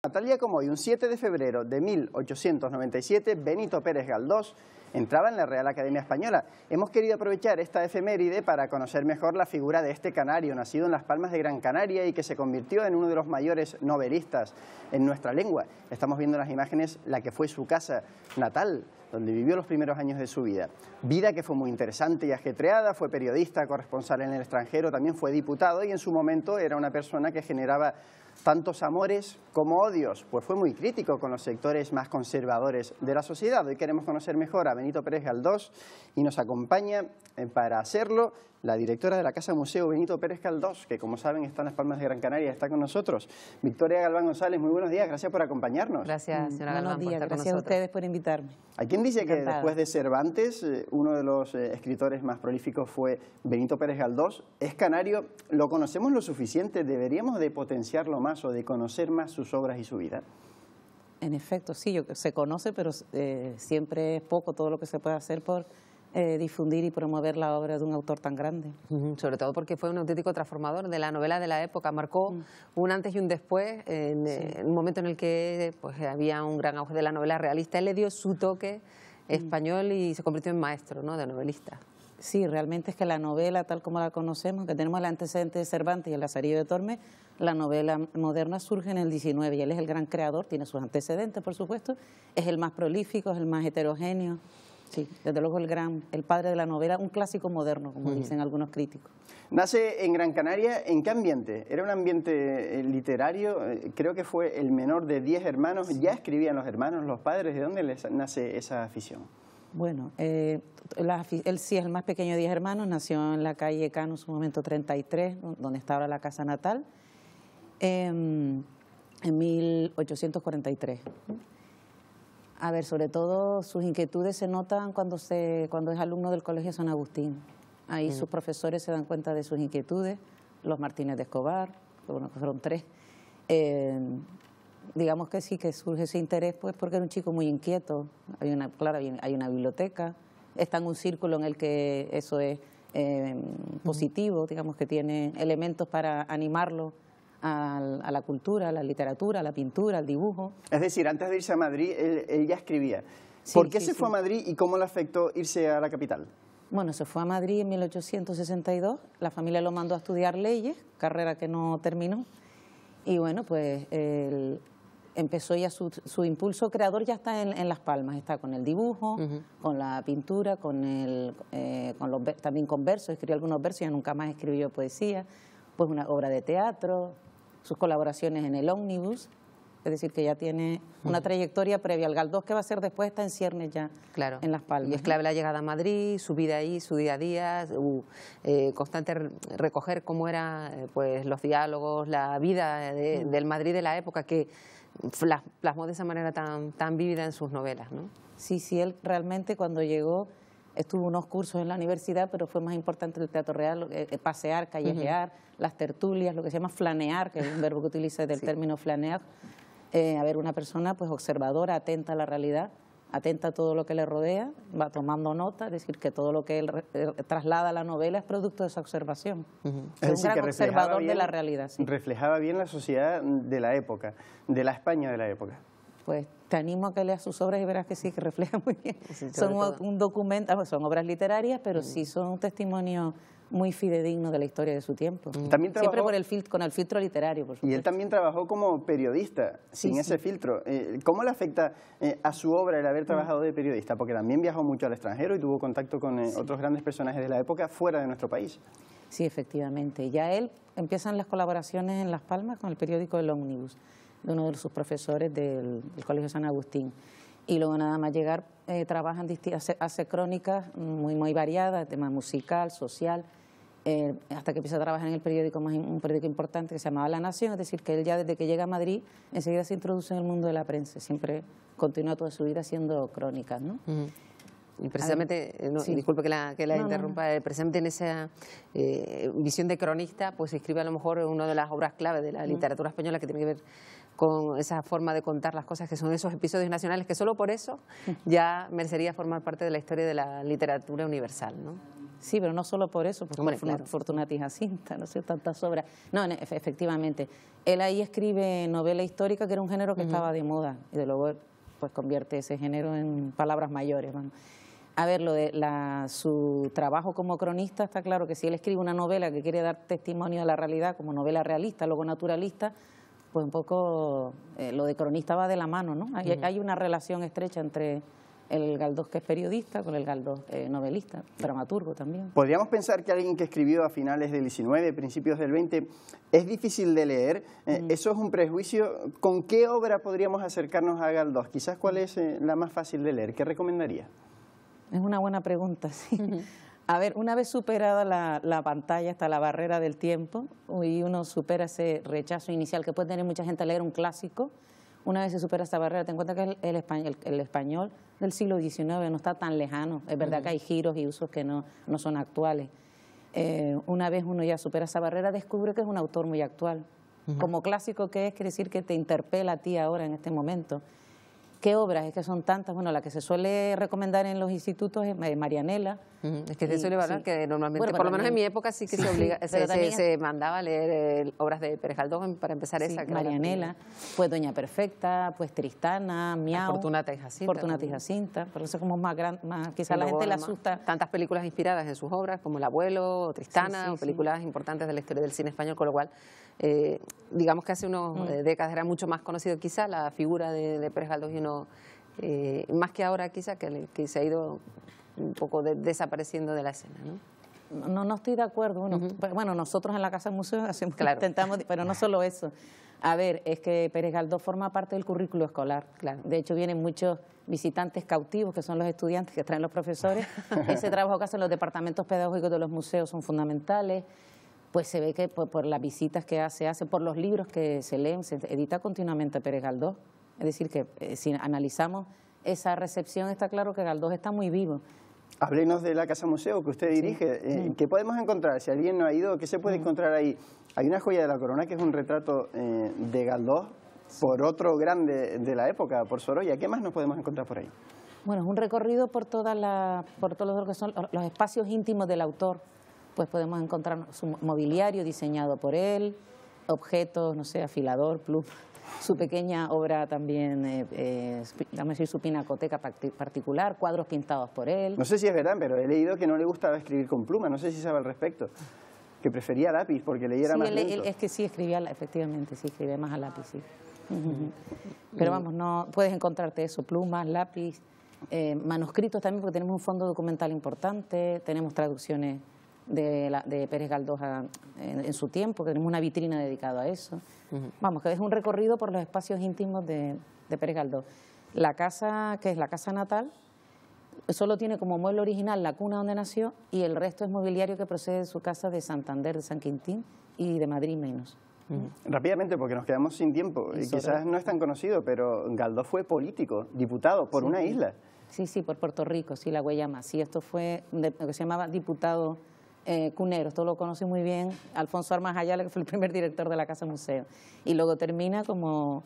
Tal día como hoy, un 7 de febrero de 1897, Benito Pérez Galdós entraba en la Real Academia Española. Hemos querido aprovechar esta efeméride para conocer mejor la figura de este canario, nacido en Las Palmas de Gran Canaria y que se convirtió en uno de los mayores novelistas en nuestra lengua. Estamos viendo en las imágenes la que fue su casa natal, donde vivió los primeros años de su vida. Vida que fue muy interesante y ajetreada, fue periodista, corresponsal en el extranjero, también fue diputado y en su momento era una persona que generaba tantos amores como odios, pues fue muy crítico con los sectores más conservadores de la sociedad. Hoy queremos conocer mejor a Benito Pérez Galdós y nos acompaña para hacerlo la directora de la Casa Museo Benito Pérez Galdós, que como saben está en Las Palmas de Gran Canaria, está con nosotros. Victoria Galván González, muy buenos días, gracias por acompañarnos. Gracias, señora Galván, buenos días, por estar gracias con a ustedes por invitarme. Hay quien dice Encantada. que después de Cervantes, uno de los escritores más prolíficos fue Benito Pérez Galdós. Es canario, ¿lo conocemos lo suficiente? ¿Deberíamos de potenciarlo más o de conocer más sus obras y su vida? En efecto, sí, se conoce, pero siempre es poco todo lo que se puede hacer por difundir y promover la obra de un autor tan grande. Sobre todo porque fue un auténtico transformador de la novela de la época, marcó un antes y un después, en un momento en el que pues, había un gran auge de la novela realista. Él le dio su toque español y se convirtió en maestro, ¿no?, de novelista. Sí, realmente es que la novela, tal como la conocemos, que tenemos el antecedente de Cervantes y el Lazarillo de Tormes, la novela moderna surge en el 19 y él es el gran creador, tiene sus antecedentes, por supuesto, es el más prolífico, es el más heterogéneo. Sí, desde luego el padre de la novela, un clásico moderno, como dicen algunos críticos. Nace en Gran Canaria, ¿en qué ambiente? ¿Era un ambiente literario? Creo que fue el menor de 10 hermanos. ¿Ya escribían los hermanos, los padres? ¿De dónde les nace esa afición? Bueno, él sí es el más pequeño de 10 hermanos, nació en la calle Cano, en su momento 33, donde está ahora la casa natal, en 1843. A ver, sobre todo sus inquietudes se notan cuando es alumno del Colegio San Agustín. Ahí sus profesores se dan cuenta de sus inquietudes, los Martínez de Escobar, bueno, fueron 3. Digamos que sí, que surge ese interés pues porque era un chico muy inquieto. Hay una biblioteca, está en un círculo en el que eso es positivo, digamos que tiene elementos para animarlo a la cultura, a la literatura, a la pintura, al dibujo. Es decir, antes de irse a Madrid, él ya escribía. Sí, ¿Por qué sí, se fue a Madrid y cómo le afectó irse a la capital? Bueno, se fue a Madrid en 1862, la familia lo mandó a estudiar leyes, carrera que no terminó, y bueno, pues empezó ya su impulso creador, ya está en Las Palmas, está con el dibujo, con la pintura, también con versos, escribió algunos versos, ya nunca más escribió poesía, pues una obra de teatro, sus colaboraciones en el Ómnibus, es decir, que ya tiene una trayectoria previa. Al Galdós que va a ser después está en ciernes ya, claro, en Las Palmas. Y es clave la llegada a Madrid, su vida ahí, su día a día, constante recoger cómo eran pues, los diálogos, la vida del Madrid de la época, que plasmó de esa manera tan vívida en sus novelas, ¿no? Sí, él realmente cuando llegó estuvo unos cursos en la universidad, pero fue más importante el teatro real, pasear, callejear, las tertulias, lo que se llama flanear, que es un verbo que utiliza del término flanear. A ver, una persona pues observadora, atenta a la realidad, atenta a todo lo que le rodea, va tomando nota, es decir, que todo lo que él traslada a la novela es producto de esa observación. Es un gran observador de la realidad. Sí. Reflejaba bien la sociedad de la época, de la España de la época. Pues te animo a que leas sus obras y verás que sí, que reflejan muy bien. Sí, son un documento, son obras literarias, pero sí son un testimonio muy fidedigno de la historia de su tiempo. También trabajó, siempre con el filtro literario, por supuesto. Y él también trabajó como periodista, sin ese filtro. ¿Cómo le afecta a su obra el haber trabajado de periodista? Porque también viajó mucho al extranjero y tuvo contacto con otros grandes personajes de la época fuera de nuestro país. Sí, efectivamente. Ya él empiezan las colaboraciones en Las Palmas con el periódico El Ómnibus, de uno de sus profesores del Colegio San Agustín. Y luego nada más llegar, hace crónicas muy variadas, tema musical, social, hasta que empieza a trabajar en el periódico, un periódico importante que se llamaba La Nación, es decir, que él ya desde que llega a Madrid enseguida se introduce en el mundo de la prensa, siempre continúa toda su vida haciendo crónicas, ¿no? Y precisamente, disculpe que la interrumpa, precisamente en esa visión de cronista, pues se escribe a lo mejor una de las obras clave de la literatura española que tiene que ver con esa forma de contar las cosas, que son esos episodios nacionales, que solo por eso ya merecería formar parte de la historia de la literatura universal, ¿no? Sí, pero no solo por eso, porque claro. Fortunata y Jacinta, no sé, tantas obras. No, efectivamente. Él ahí escribe novela histórica, que era un género que estaba de moda, y de luego pues convierte ese género en palabras mayores. Vamos. A ver, su trabajo como cronista, está claro que si él escribe una novela que quiere dar testimonio de la realidad como novela realista, luego naturalista, pues un poco lo de cronista va de la mano, ¿no? Hay una relación estrecha entre el Galdós, que es periodista, con el Galdós novelista, dramaturgo también. ¿Podríamos pensar que alguien que escribió a finales del 19, principios del 20, es difícil de leer? ¿Eso es un prejuicio? ¿Con qué obra podríamos acercarnos a Galdós? Quizás, ¿cuál es la más fácil de leer? ¿Qué recomendaría? Es una buena pregunta, sí. A ver, una vez superada la pantalla hasta la barrera del tiempo, y uno supera ese rechazo inicial que puede tener mucha gente a leer un clásico, una vez se supera esta barrera, ten en cuenta que el español del siglo XIX no está tan lejano. Es verdad que hay giros y usos que no son actuales. Una vez uno ya supera esa barrera, descubre que es un autor muy actual. Como clásico que es, quiere decir que te interpela a ti ahora, en este momento. ¿Qué obras? Es que son tantas. Bueno, la que se suele recomendar en los institutos es Marianela. Es que se suele hablar que normalmente, bueno, por lo menos en mi época sí que se mandaba a leer obras de Pérez Galdós para empezar esa. Marianela, pues Doña Perfecta, pues Tristana, Miau. Fortunata y Jacinta. Fortunata y Jacinta, pero eso como más quizá la gente le asusta. Tantas películas inspiradas en sus obras, como El Abuelo, o Tristana, o películas importantes de la historia del cine español, con lo cual, digamos que hace unas décadas era mucho más conocido quizá la figura de Pérez Galdós, y más que ahora quizá que se ha ido un poco desapareciendo de la escena, ¿no? No estoy de acuerdo. Bueno, nosotros en la Casa Museo intentamos, pero no solo eso. A ver, es que Pérez Galdós forma parte del currículo escolar. Claro. De hecho, vienen muchos visitantes cautivos, que son los estudiantes que traen los profesores. Ese trabajo que hacen los departamentos pedagógicos de los museos son fundamentales. Pues se ve que por las visitas que se hacen, por los libros que se leen, se edita continuamente Pérez Galdós. Es decir, que si analizamos esa recepción, está claro que Galdós está muy vivo. Háblenos de la Casa Museo que usted dirige. ¿Qué podemos encontrar? Si alguien no ha ido, ¿qué se puede encontrar ahí? Hay una joya de la corona que es un retrato de Galdós por otro grande de la época, por Sorolla. ¿Qué más nos podemos encontrar por ahí? Bueno, es un recorrido por todos lo que son los espacios íntimos del autor. Pues podemos encontrar su mobiliario diseñado por él, objetos, no sé, afilador, pluma, su pequeña obra también, vamos a decir, su pinacoteca particular, cuadros pintados por él. No sé si es verdad, pero he leído que no le gustaba escribir con pluma, no sé si sabe al respecto, que prefería lápiz porque leyera más lento. Es que sí escribía, efectivamente, sí escribía más a lápiz, sí. Pero vamos, no puedes encontrarte eso, plumas, lápiz, manuscritos también, porque tenemos un fondo documental importante, tenemos traducciones de Pérez Galdós en su tiempo, que tenemos una vitrina dedicada a eso. Vamos, que es un recorrido por los espacios íntimos de Pérez Galdós. La casa, que es la casa natal, solo tiene como mueble original la cuna donde nació, y el resto es mobiliario que procede de su casa de Santander, de San Quintín, y de Madrid menos. Rápidamente, porque nos quedamos sin tiempo, y quizás no es tan conocido, pero Galdós fue político, diputado por una isla. Sí, por Puerto Rico, sí, la Guayama. Sí, esto fue lo que se llamaba diputado cunero, esto lo conoce muy bien Alfonso Armas Ayala, que fue el primer director de la Casa Museo, y luego termina como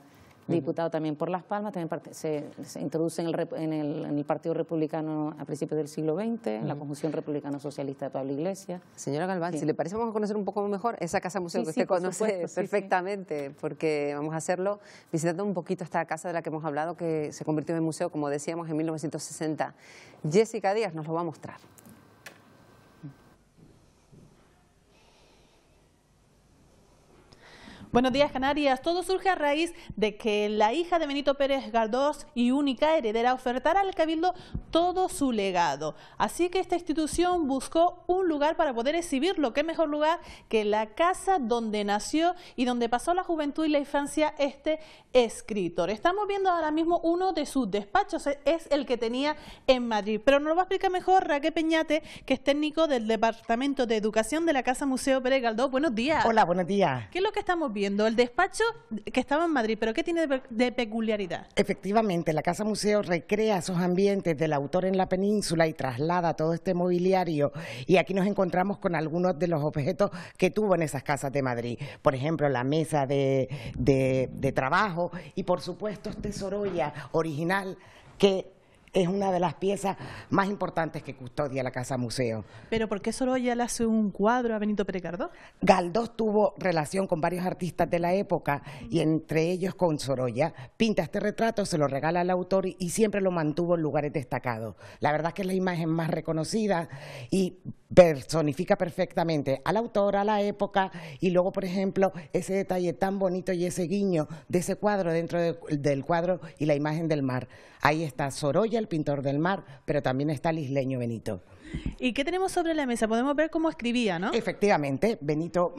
diputado también por Las Palmas, también se introduce en el Partido Republicano a principios del siglo XX, en la Conjunción Republicano-Socialista de Pablo Iglesias. Señora Galván, si le parece, vamos a conocer un poco mejor esa Casa Museo que usted conoce perfectamente, porque vamos a hacerlo visitando un poquito esta casa de la que hemos hablado, que se convirtió en museo, como decíamos, en 1960. Jessica Díaz nos lo va a mostrar. Buenos días, Canarias. Todo surge a raíz de que la hija de Benito Pérez Galdós y única heredera ofertara al Cabildo todo su legado. Así que esta institución buscó un lugar para poder exhibirlo. ¿Qué mejor lugar que la casa donde nació y donde pasó la juventud y la infancia este escritor? Estamos viendo ahora mismo uno de sus despachos, es el que tenía en Madrid. Pero nos lo va a explicar mejor Raquel Peñate, que es técnico del Departamento de Educación de la Casa Museo Pérez Galdós. Buenos días. Hola, buenos días. ¿Qué es lo que estamos viendo? El despacho que estaba en Madrid, ¿pero qué tiene de peculiaridad? Efectivamente, la Casa Museo recrea esos ambientes del autor en la península y traslada todo este mobiliario, y aquí nos encontramos con algunos de los objetos que tuvo en esas casas de Madrid. Por ejemplo, la mesa de trabajo y, por supuesto, este Sorolla original que es una de las piezas más importantes que custodia la Casa Museo. ¿Pero por qué Sorolla le hace un cuadro a Benito Pérez Galdós? Galdós tuvo relación con varios artistas de la época y entre ellos con Sorolla. Pinta este retrato, se lo regala al autor y siempre lo mantuvo en lugares destacados. La verdad que es la imagen más reconocida y personifica perfectamente al autor, a la época, y luego, por ejemplo, ese detalle tan bonito y ese guiño de ese cuadro dentro del cuadro y la imagen del mar. Ahí está Sorolla, el pintor del mar, pero también está el isleño Benito. ¿Y qué tenemos sobre la mesa? Podemos ver cómo escribía, ¿no? Efectivamente, Benito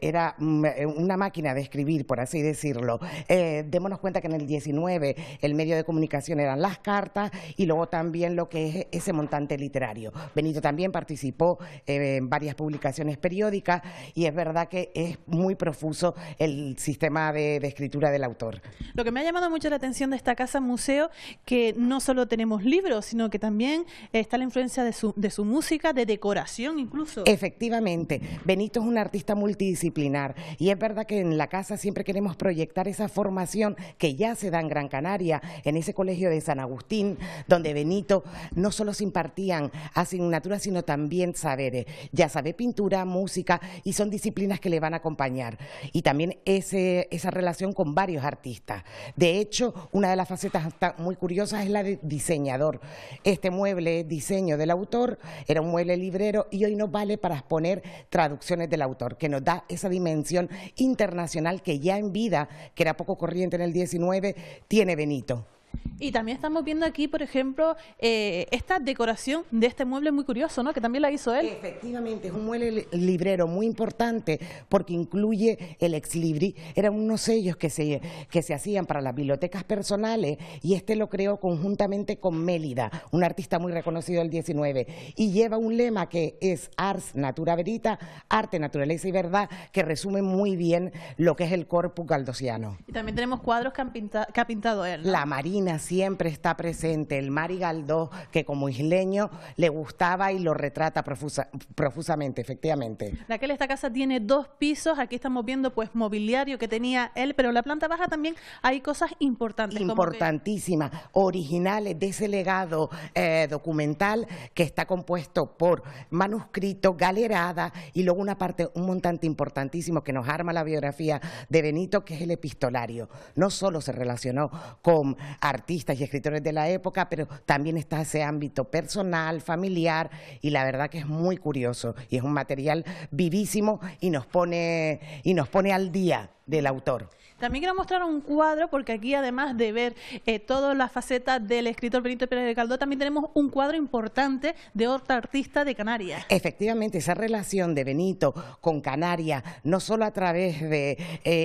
era una máquina de escribir, por así decirlo. Démonos cuenta que en el 19 el medio de comunicación eran las cartas y luego también lo que es ese montante literario. Benito también participó en varias publicaciones periódicas y es verdad que es muy profuso el sistema de escritura del autor. Lo que me ha llamado mucho la atención de esta casa museo, que no solo tenemos libros, sino que también está la influencia de su música, de decoración incluso. Efectivamente, Benito es un artista multidisciplinar y es verdad que en la casa siempre queremos proyectar esa formación que ya se da en Gran Canaria, en ese colegio de San Agustín, donde Benito no solo se impartían asignaturas, sino también saberes. Ya sabe pintura, música y son disciplinas que le van a acompañar. Y también esa relación con varios artistas. De hecho, una de las facetas muy curiosas es la de diseñador. Este mueble es diseño del autor, era un mueble librero y hoy nos vale para exponer traducciones del autor, que nos da esa dimensión internacional que ya en vida, que era poco corriente en el 19, tiene Benito. Y también estamos viendo aquí, por ejemplo, esta decoración de este mueble muy curioso, ¿no? Que también la hizo él. Efectivamente, es un mueble librero muy importante porque incluye el ex libri. Eran unos sellos que se hacían para las bibliotecas personales y este lo creó conjuntamente con Mélida, un artista muy reconocido del 19. Y lleva un lema que es Ars Natura Verita, arte, naturaleza y verdad, que resume muy bien lo que es el corpus galdosiano. Y también tenemos cuadros que ha pintado él, ¿no? La Marina siempre está presente, el mar y Galdós, que como isleño le gustaba y lo retrata profusamente, efectivamente. Raquel, esta casa tiene 2 pisos, aquí estamos viendo pues mobiliario que tenía él, pero en la planta baja también hay cosas importantes. Importantísimas, originales de ese legado documental que está compuesto por manuscritos, galeradas y luego un montante importantísimo que nos arma la biografía de Benito, que es el epistolario. No solo se relacionó con artistas y escritores de la época, pero también está ese ámbito personal, familiar, y la verdad que es muy curioso y es un material vivísimo y nos pone al día del autor. También quiero mostrar un cuadro, porque aquí además de ver todas las facetas del escritor Benito Pérez Galdós, también tenemos un cuadro importante de otro artista de Canarias. Efectivamente, esa relación de Benito con Canarias, no solo a través de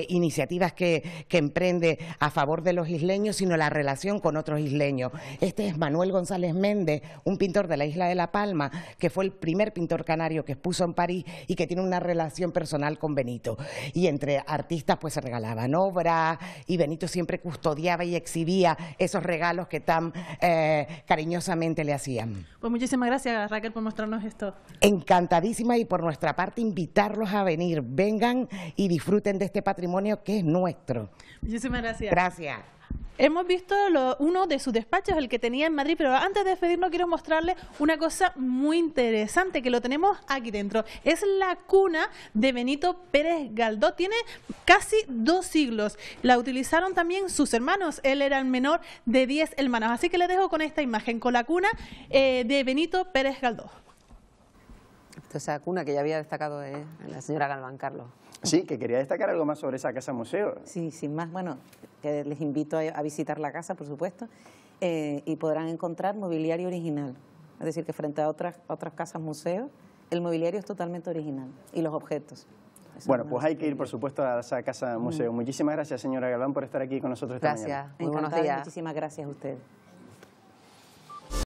iniciativas que emprende a favor de los isleños, sino la relación con otros isleños. Este es Manuel González Méndez, un pintor de la isla de La Palma, que fue el primer pintor canario que expuso en París y que tiene una relación personal con Benito. Y entre artistas pues se regalaban obra y Benito siempre custodiaba y exhibía esos regalos que tan cariñosamente le hacían. Pues muchísimas gracias, Raquel, por mostrarnos esto. Encantadísima, y por nuestra parte invitarlos a venir. Vengan y disfruten de este patrimonio que es nuestro. Muchísimas gracias. Gracias. Hemos visto uno de sus despachos, el que tenía en Madrid, pero antes de despedirnos quiero mostrarles una cosa muy interesante que lo tenemos aquí dentro. Es la cuna de Benito Pérez Galdós. Tiene casi 2 siglos. La utilizaron también sus hermanos. Él era el menor de 10 hermanos. Así que les dejo con esta imagen, con la cuna de Benito Pérez Galdós. Esa cuna que ya había destacado la señora Galván, Carlos. Sí, que quería destacar algo más sobre esa casa museo. Sí, sin más, bueno, que les invito a visitar la casa, por supuesto, y podrán encontrar mobiliario original. Es decir, que frente a otras casas museos, el mobiliario es totalmente original y los objetos. Bueno, pues hay que ir, por supuesto, a esa casa museo. Muchísimas gracias, señora Galván, por estar aquí con nosotros esta mañana. Gracias, muy buenos días. Muchísimas gracias a ustedes.